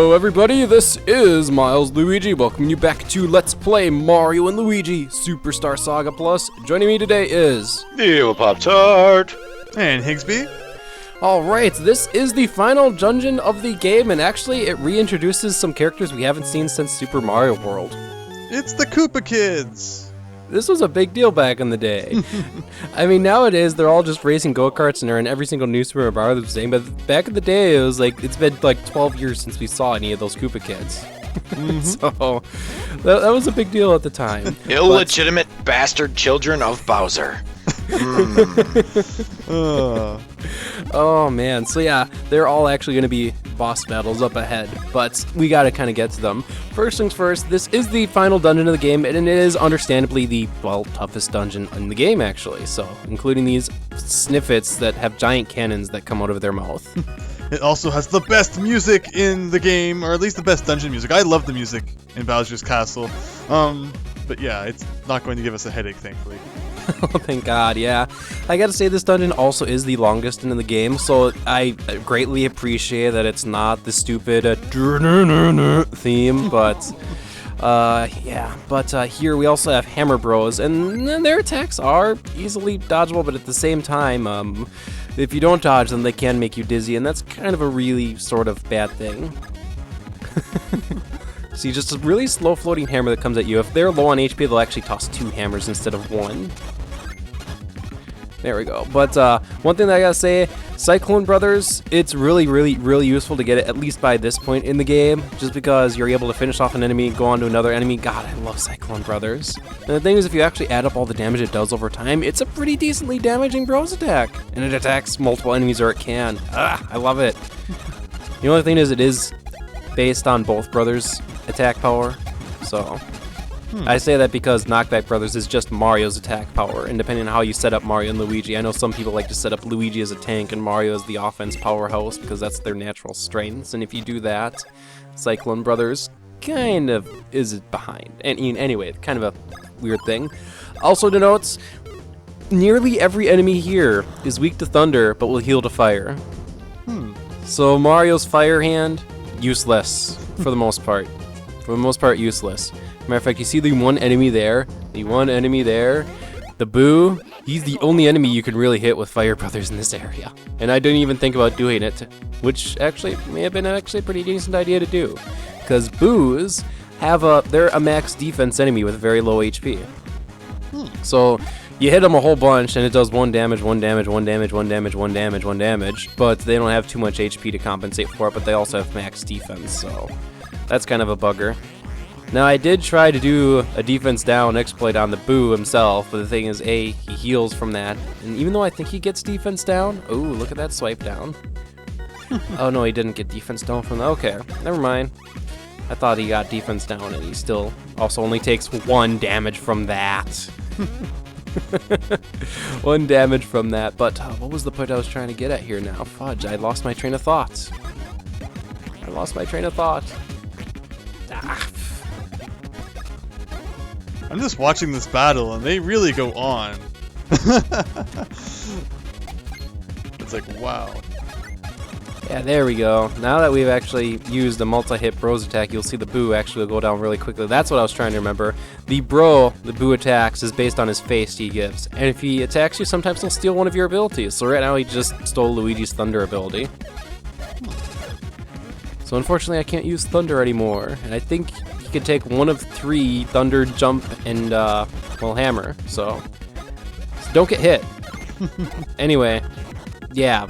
Hello everybody, this is Milesluigi, welcoming you back to Let's Play Mario & Luigi Superstar Saga Plus. Joining me today is... Neil Pop-Tart! And Higsby. Alright, this is the final dungeon of the game, and actually it reintroduces some characters we haven't seen since Super Mario World. It's the Koopa Kids! This was a big deal back in the day. I mean, nowadays they're all just racing go-karts and they're in every single new Super Mario thing, but back in the day it was like, it's been like 12 years since we saw any of those Koopa Kids. So, that was a big deal at the time. Illegitimate bastard children of Bowser. Oh man, so yeah, they're all actually going to be boss battles up ahead, but we got to kind of get to them. First things first, this is the final dungeon of the game, and it is understandably the, well, toughest dungeon in the game actually, so including these sniffets that have giant cannons that come out of their mouth. It also has the best music in the game, or at least the best dungeon music. I love the music in Bowser's Castle. But yeah, it's not going to give us a headache, thankfully. Oh, thank God, yeah. I gotta say, this dungeon also is the longest in the game, so I greatly appreciate that it's not the stupid theme, but... yeah, but here we also have Hammer Bros, and their attacks are easily dodgeable, but at the same time, if you don't dodge them, they can make you dizzy, and that's kind of a really sort of bad thing. See, just a really slow floating hammer that comes at you. If they're low on HP, they'll actually toss 2 hammers instead of 1. There we go. But one thing that I gotta say, Cyclone Brothers, it's really useful to get it at least by this point in the game, just because you're able to finish off an enemy, go on to another enemy. God, I love Cyclone Brothers. And the thing is, if you actually add up all the damage it does over time, it's a pretty decently damaging Bros attack. And it attacks multiple enemies, or it can. I love it. The only thing is, it is based on both brothers' attack power, so... I say that because Knockback Brothers is just Mario's attack power, and depending on how you set up Mario and Luigi, I know some people like to set up Luigi as a tank and Mario as the offense powerhouse because that's their natural strengths, and if you do that, Cyclone Brothers kind of is behind. And anyway, kind of a weird thing. Also to note, nearly every enemy here is weak to thunder, but will heal to fire. So Mario's Fire Hand, useless for the most part. For the most part, useless. Matter of fact, you see the one enemy there, the Boo, he's the only enemy you can really hit with Fire Brothers in this area. And I didn't even think about doing it, which actually may have been actually a pretty decent idea to do. Because Boos they're a max defense enemy with very low HP. So you hit them a whole bunch and it does 1 damage, 1 damage, 1 damage, 1 damage, 1 damage, 1 damage, but they don't have too much HP to compensate for it, but they also have max defense, so that's kind of a bugger. Now, I did try to do a defense down exploit on the Boo himself, but the thing is, he heals from that. And even though I think he gets defense down, ooh, look at that swipe down. Oh no, he didn't get defense down from that. Okay, never mind. I thought he got defense down, and he still also only takes 1 damage from that. 1 damage from that, but what was the point I was trying to get at here now? Fudge, I lost my train of thought. I'm just watching this battle, and they really go on. It's like, wow. Yeah, there we go. Now that we've actually used the multi-hit Bros attack, you'll see the Boo actually will go down really quickly. That's what I was trying to remember. The Boo attacks is based on his face he gives. And if he attacks you, sometimes he'll steal one of your abilities. So right now he just stole Luigi's Thunder ability. So unfortunately I can't use Thunder anymore. And I think he could take 1 of 3 Thunder, Jump, and, well, Hammer. So don't get hit. Anyway, yeah,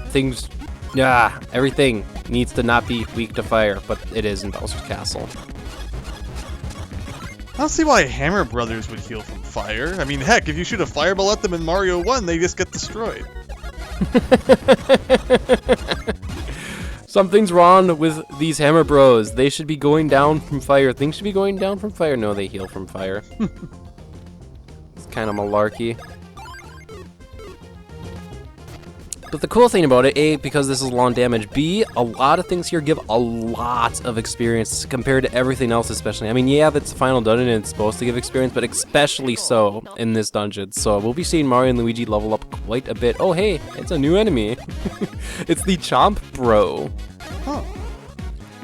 everything needs to not be weak to fire, but it is in Bowser's Castle. I don't see why Hammer Brothers would heal from fire. I mean, heck, if you shoot a fireball at them in Mario 1, they just get destroyed. Something's wrong with these Hammer Bros. They should be going down from fire. Things should be going down from fire. No, they heal from fire. It's kind of malarkey. But the cool thing about it, A, because this is long damage, B, a lot of things here give a lot of experience compared to everything else especially. I mean, yeah, that's the final dungeon and it's supposed to give experience, but especially so in this dungeon. So we'll be seeing Mario and Luigi level up quite a bit. Oh, hey, it's a new enemy. It's the Chomp Bro. Huh.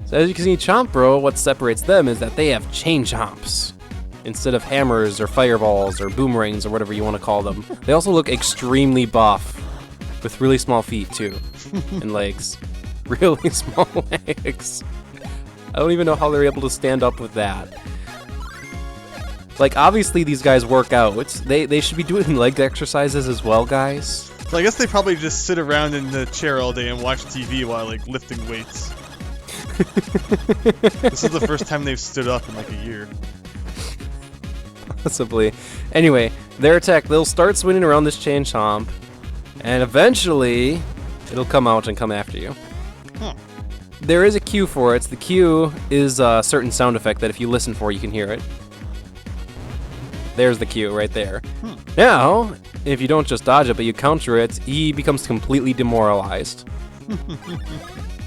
So as you can see, Chomp Bro, what separates them is that they have chain chomps instead of hammers or fireballs or boomerangs or whatever you want to call them. They also look extremely buff with really small feet too and legs. Really small legs. I don't even know how they're able to stand up with that. Like, obviously these guys work out. They should be doing leg exercises as well, guys. So I guess they probably just sit around in the chair all day and watch TV while, like, lifting weights. This is the first time they've stood up in, like, a year. Possibly. Anyway, their attack, they'll start swinging around this chain chomp, and eventually it'll come out and come after you. Huh. There is a cue for it. The cue is a certain sound effect that if you listen for, you can hear it. There's the cue right there. Now, if you don't just dodge it, but you counter it, he becomes completely demoralized.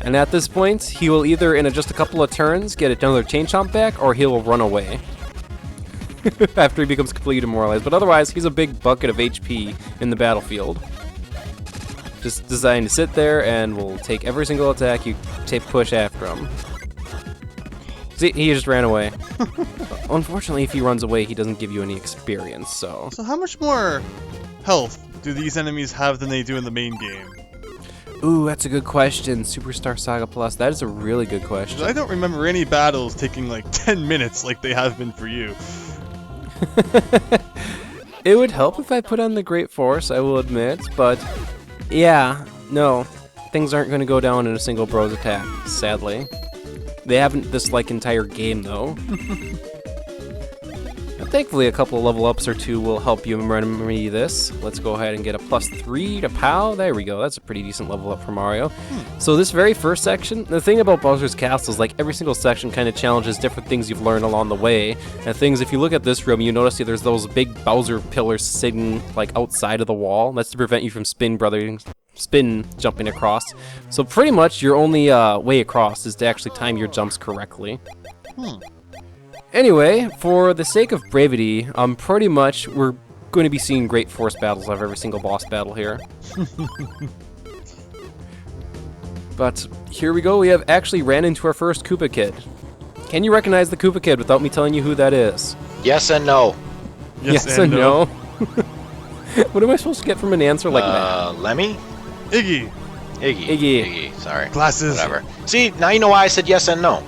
And at this point, he will either, in just a couple of turns, get another chain chomp back, or he will run away. After he becomes completely demoralized. But otherwise, he's a big bucket of HP in the battlefield. Just designed to sit there and will take every single attack you push after him. See, he just ran away. Unfortunately, if he runs away, he doesn't give you any experience, so... So how much more health do these enemies have than they do in the main game? Ooh, that's a good question. Superstar Saga Plus, that is a really good question. 'Cause I don't remember any battles taking like 10 minutes like they have been for you. It would help if I put on the Great Force, I will admit, but... Yeah, no. Things aren't going to go down in a single bro's attack, sadly. They haven't this, like, entire game, though. Thankfully, a couple of level ups or two will help you remedy this. Let's go ahead and get a +3 to POW. There we go. That's a pretty decent level up for Mario. So this very first section, the thing about Bowser's Castle is, like, every single section kind of challenges different things you've learned along the way. And things, if you look at this room, you notice there's those big Bowser pillars sitting, like, outside of the wall. That's to prevent you from spin jumping across. So pretty much your only way across is to actually time your jumps correctly. Anyway, for the sake of brevity, pretty much we're going to be seeing Great Force battles of every single boss battle here. But here we go, we have actually ran into our first Koopa Kid. Can you recognize the Koopa Kid without me telling you who that is? Yes and no. Yes and no. What am I supposed to get from an answer like that? Lemmy? Iggy. Iggy. Sorry. Glasses. Whatever. See, now you know why I said yes and no.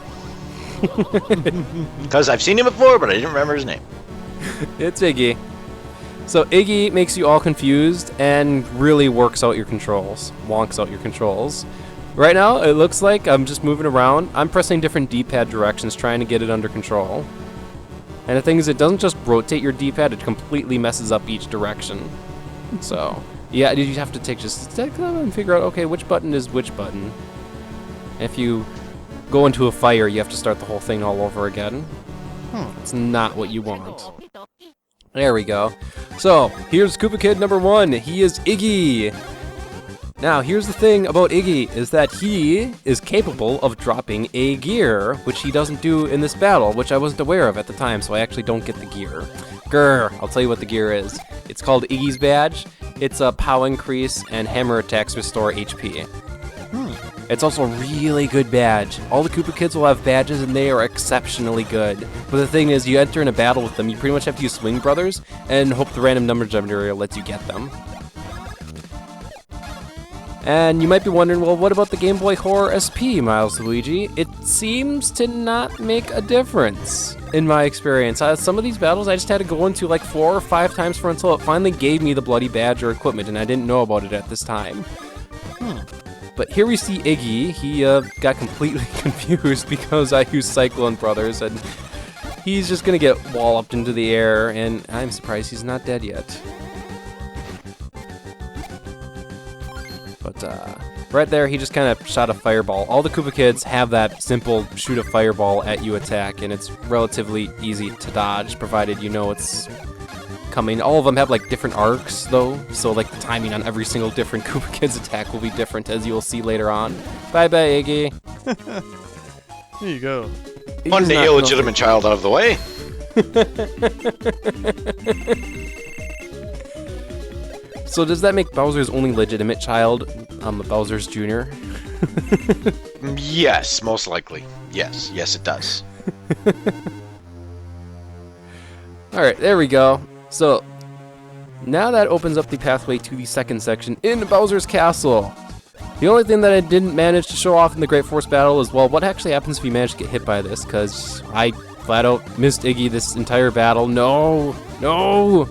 Because I've seen him before, but I didn't remember his name. It's Iggy. So Iggy makes you all confused and really works out your controls. Wonks out your controls. Right now, it looks like I'm just moving around. I'm pressing different D-pad directions, trying to get it under control. And the thing is, it doesn't just rotate your D-pad, it completely messes up each direction. So, yeah, you have to take and figure out, okay, which button is which button. If you go into a fire, you have to start the whole thing all over again. It's not what you want. There we go. So, here's Koopa Kid number 1. He is Iggy. Now, here's the thing about Iggy, is that he is capable of dropping a gear, which he doesn't do in this battle, which I wasn't aware of at the time, so I actually don't get the gear. Grr, I'll tell you what the gear is. It's called Iggy's Badge. It's a POW increase, and hammer attacks restore HP. It's also a really good badge. All the Koopa Kids will have badges, and they are exceptionally good. But the thing is, you enter in a battle with them, you pretty much have to use Swing Brothers, and hope the random number generator lets you get them. And you might be wondering, well, what about the Game Boy Horror SP, Milesluigi? It seems to not make a difference, in my experience. Some of these battles I just had to go into like 4 or 5 times for until it finally gave me the bloody badge or equipment, and I didn't know about it at this time. But here we see Iggy. He got completely confused because I used Cyclone Brothers, and he's just gonna get walloped into the air, and I'm surprised he's not dead yet. But right there, he just kind of shot a fireball. All the Koopa Kids have that simple shoot a fireball at you attack, and it's relatively easy to dodge, provided you know it's coming. All of them have like different arcs though, so like the timing on every single different Koopa Kids attack will be different, as you will see later on. Bye bye, Iggy. There you go. One the illegitimate child out of the way. So does that make Bowser's only legitimate child Bowser's Jr.? Yes, most likely. Yes, it does. Alright, there we go. So, now that opens up the pathway to the second section in Bowser's Castle. The only thing that I didn't manage to show off in the Great Force battle is, well, what actually happens if you manage to get hit by this, because I flat out missed Iggy this entire battle. No! No!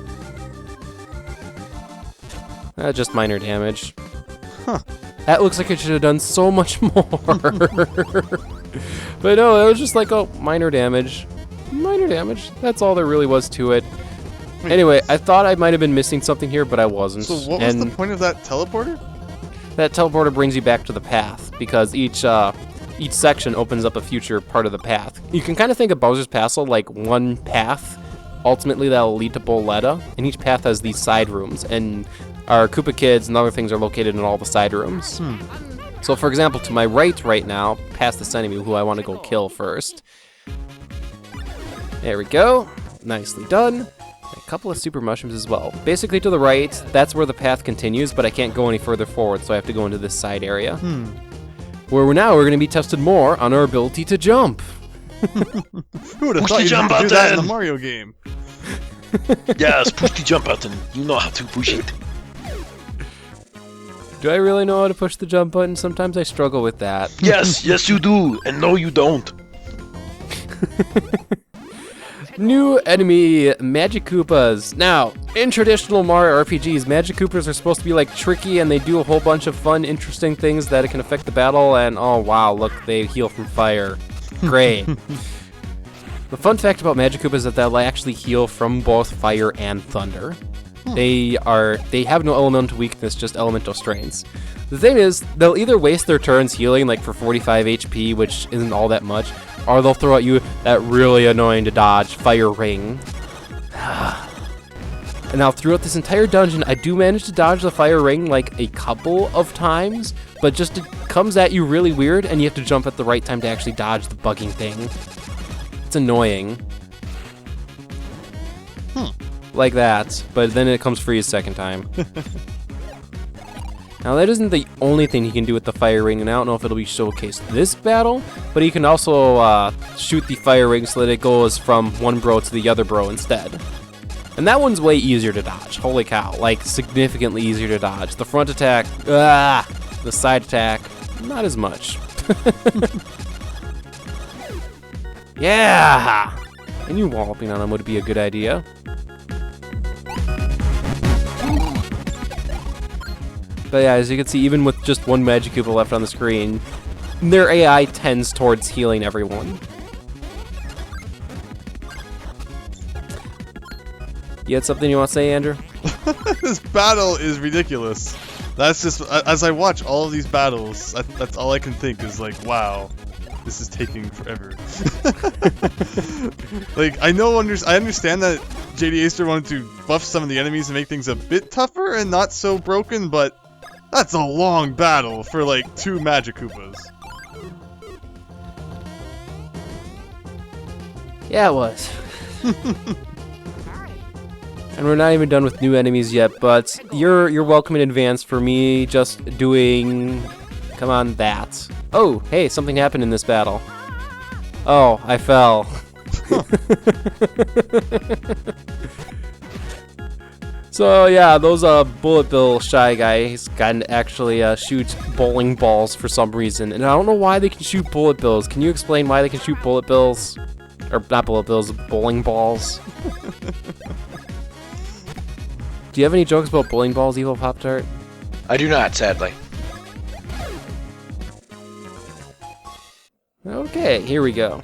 Just minor damage. Huh. That looks like it should have done so much more. But no, it was just like, oh, minor damage. Minor damage. That's all there really was to it. Wait, anyway, I thought I might have been missing something here, but I wasn't. So what was the point of that teleporter? That teleporter brings you back to the path, because each section opens up a future part of the path. You can kind of think of Bowser's Castle like one path, ultimately that'll lead to Bowletta, and each path has these side rooms, and our Koopa kids and other things are located in all the side rooms. So for example, to my right now, past this enemy who I want to go kill first. There we go. Nicely done. A couple of super mushrooms as well. Basically to the right, that's where the path continues, but I can't go any further forward, so I have to go into this side area. Where we're going to be tested more on our ability to jump. Who would have Push thought the you'd jump do that in button! the Mario game? Yes, push the jump button. You know how to push it. Do I really know how to push the jump button? Sometimes I struggle with that. Yes, you do. And no, you don't. New enemy, Magic Koopas. Now, in traditional Mario RPGs, Magic Koopas are supposed to be like tricky and they do a whole bunch of fun, interesting things that can affect the battle, and oh wow, look, they heal from fire. Great. The fun fact about Magic Koopas is that they'll actually heal from both fire and thunder. They have no elemental weakness, just elemental strengths. The thing is, they'll either waste their turns healing like for 45 HP, which isn't all that much, or they'll throw at you that really annoying to dodge Fire Ring. And now throughout this entire dungeon, I do manage to dodge the Fire Ring like a couple of times, but just it comes at you really weird and you have to jump at the right time to actually dodge the bugging thing. It's annoying. Like that, but then it comes free a second time. Now that isn't the only thing he can do with the Fire Ring, and I don't know if it'll be showcased this battle, but he can also shoot the Fire Ring so that it goes from one bro to the other bro instead. And that one's way easier to dodge, holy cow, like significantly easier to dodge. The front attack, the side attack, not as much. Yeah! I knew walloping on him would be a good idea. But yeah, as you can see, even with just one Magic Koopa left on the screen, their AI tends towards healing everyone. You had something you want to say, Andrew? This battle is ridiculous. That's just, as I watch all of these battles, that's all I can think is like, wow, this is taking forever. Like, I understand that JD Aster wanted to buff some of the enemies and make things a bit tougher and not so broken, but that's a long battle for like 2 Magic Koopas. Yeah, it was. And we're not even done with new enemies yet, but you're welcome in advance for me just doing... Come on, that. Oh, hey, something happened in this battle. Oh, I fell. So yeah, those Bullet Bill Shy guys can actually shoot bowling balls for some reason, and I don't know why they can shoot bullet bills. Can you explain why they can shoot bullet bills? Or not bullet bills, bowling balls. Do you have any jokes about bowling balls, Evil Pop-Tart? I do not, sadly. Okay, here we go.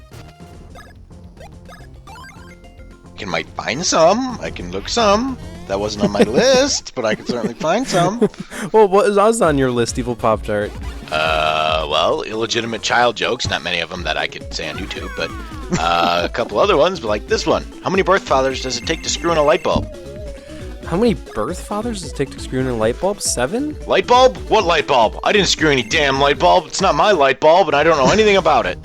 I might find some. I can look some. That wasn't on my list, but I can certainly find some. Well, what was on your list, Evil Pop-Tart? Well, illegitimate child jokes. Not many of them that I could say on YouTube, but a couple other ones, like this one. How many birth fathers does it take to screw in a light bulb? How many birth fathers does it take to screw in a light bulb? 7? Light bulb? What light bulb? I didn't screw any damn light bulb. It's not my light bulb, and I don't know anything about it.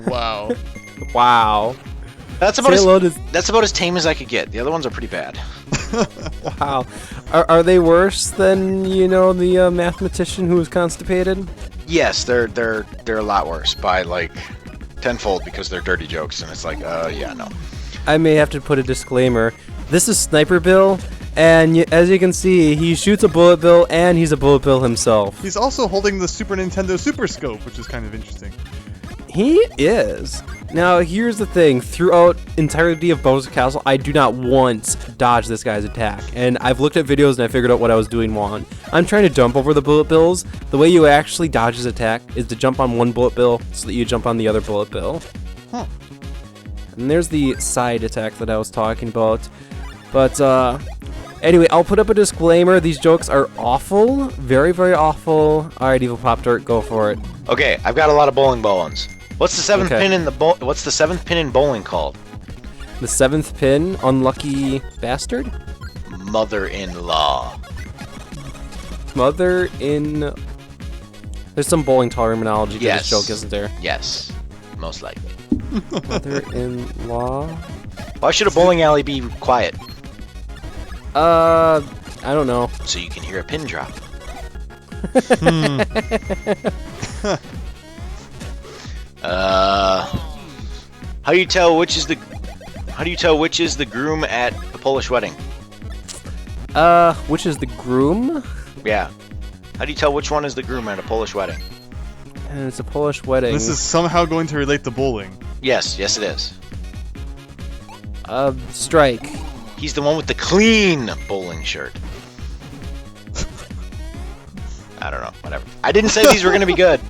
Wow. Wow. That's about as tame as I could get. The other ones are pretty bad. Wow. Are they worse than, the mathematician who was constipated? Yes, they're a lot worse by like tenfold because they're dirty jokes, and it's like, yeah, no. I may have to put a disclaimer. This is Sniper Bill, and as you can see, he shoots a bullet bill, and he's a bullet bill himself. He's also holding the Super Nintendo Super Scope, which is kind of interesting. He is. Now, here's the thing. Throughout entirety of Bowser's Castle, I do not once dodge this guy's attack. And I've looked at videos and I figured out what I was doing wrong. I'm trying to jump over the bullet bills. The way you actually dodge his attack is to jump on one bullet bill so that you jump on the other bullet bill. Huh. And there's the side attack that I was talking about. But, anyway, I'll put up a disclaimer. These jokes are awful. Very, very awful. Alright, Evil Pop-Tart, go for it. Okay, I've got a lot of bowling ball ones. What's the seventh Okay. pin in the What's the seventh pin in bowling called? The seventh pin, unlucky bastard? Mother-in-law. Mother in... There's some bowling terminology to Yes. this joke, isn't there? Yes, most likely. Mother-in-law? Why should a bowling alley be quiet? I don't know. So you can hear a pin drop. How do you tell which is the groom at the Polish wedding? Which is the groom? Yeah. How do you tell which one is the groom at a Polish wedding? And it's a Polish wedding. This is somehow going to relate to bowling. Yes, it is. Strike. He's the one with the clean bowling shirt. I don't know, whatever. I didn't say these were gonna be good.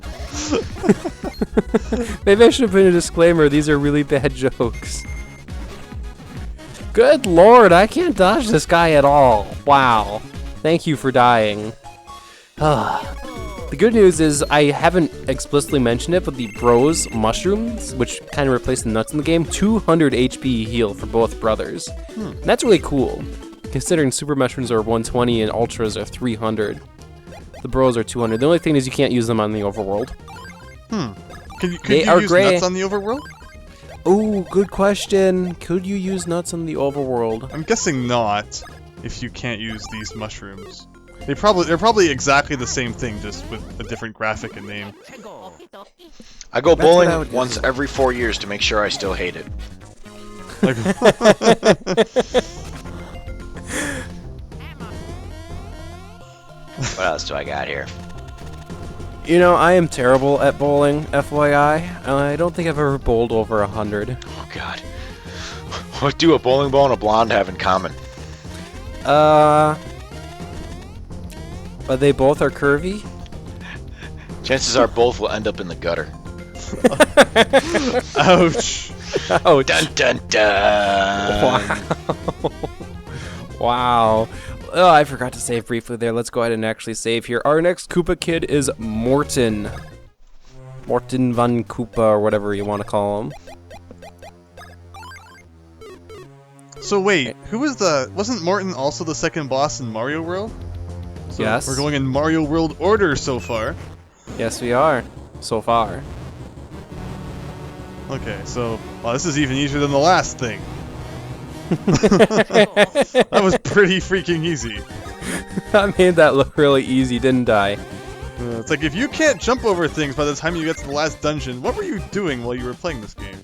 Maybe I should have put a disclaimer. These are really bad jokes. Good lord, I can't dodge this guy at all. Wow. Thank you for dying. The good news is I haven't explicitly mentioned it, but the Bros mushrooms, which kind of replace the nuts in the game, 200 HP heal for both brothers. And that's really cool, considering super mushrooms are 120 and ultras are 300. The Bros are 200. The only thing is you can't use them on the overworld. Could you They are use gray. nuts on the overworld? Oh, good question. Could you use nuts on the overworld? I'm guessing not, if you can't use these mushrooms. They're probably exactly the same thing, just with a different graphic and name. I go That's what I bowling would once do. every 4 years to make sure I still hate it. Like, What else do I got here? You know, I am terrible at bowling, FYI. I don't think I've ever bowled over 100. Oh god. What do a bowling ball and a blonde have in common? But they both are curvy? Chances are both will end up in the gutter. ouch. Oh, Dun dun dun! Wow. Oh, I forgot to save briefly there. Let's go ahead and actually save here. Our next Koopa kid is Morton. Morton van Koopa, or whatever you want to call him. So wait, wasn't Morton also the second boss in Mario World? So Yes. We're going in Mario World order so far. Yes, we are. So far. Okay, so this is even easier than the last thing. That was pretty freaking easy. I made that look really easy, didn't I? It's like, if you can't jump over things by the time you get to the last dungeon, what were you doing while you were playing this game?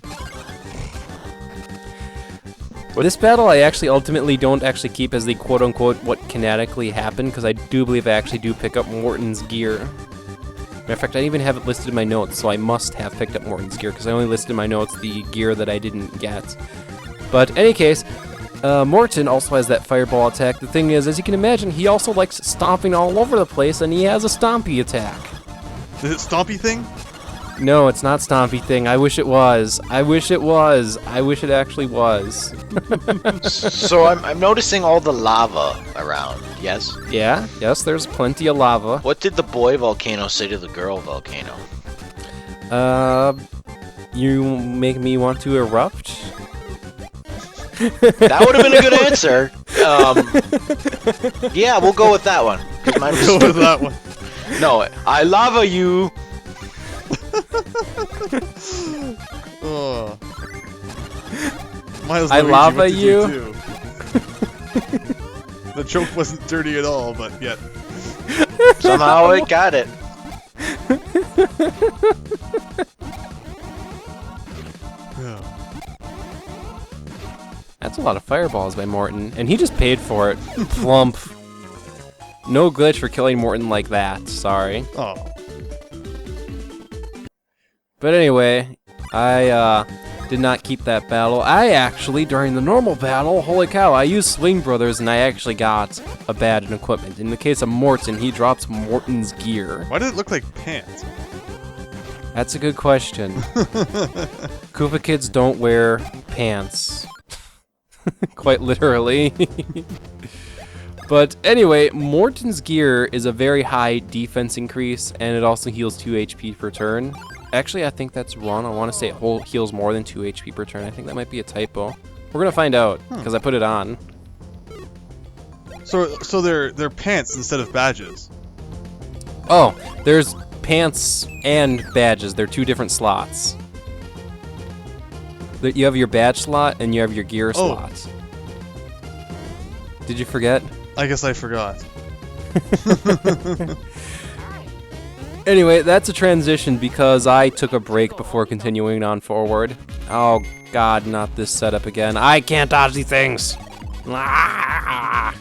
This battle I actually ultimately don't actually keep as the quote-unquote what kinetically happened, because I do believe I actually do pick up Morton's gear. Matter of fact, I even have it listed in my notes, so I must have picked up Morton's gear, because I only listed in my notes the gear that I didn't get. But in any case, Morton also has that fireball attack. The thing is, as you can imagine, he also likes stomping all over the place, and he has a stompy attack. Is it Stompy Thing? No, it's not Stompy Thing. I wish it was. I wish it was. I wish it actually was. So I'm noticing all the lava around, yes? Yeah, yes, there's plenty of lava. What did the boy volcano say to the girl volcano? You make me want to erupt? That would have been a good answer. Yeah, we'll go with that one. 'Cause mine was Go with stupid. that one. No, I lava you. Oh. Miles I Luigi, lava what did you? do? The joke wasn't dirty at all, but yet. Somehow it got it. Yeah. That's a lot of fireballs by Morton, and he just paid for it. Plump. No glitch for killing Morton like that. Sorry. Oh. But anyway, I did not keep that battle. I actually, during the normal battle, holy cow, I used Swing Brothers and I actually got a badge and equipment. In the case of Morton, he drops Morton's gear. Why did it look like pants? That's a good question. Koopa kids don't wear pants. Quite literally. But anyway, Morton's gear is a very high defense increase, and it also heals 2 HP per turn. Actually, I think that's wrong. I want to say it heals more than 2 HP per turn. I think that might be a typo. We're going to find out, because I put it on. So they're pants instead of badges. Oh, there's pants and badges. They're 2 different slots. You have your badge slot, and you have your gear slot. Did you forget? I guess I forgot. Anyway, that's a transition because I took a break before continuing on forward. Oh god, not this setup again. I can't dodge these things! Ah!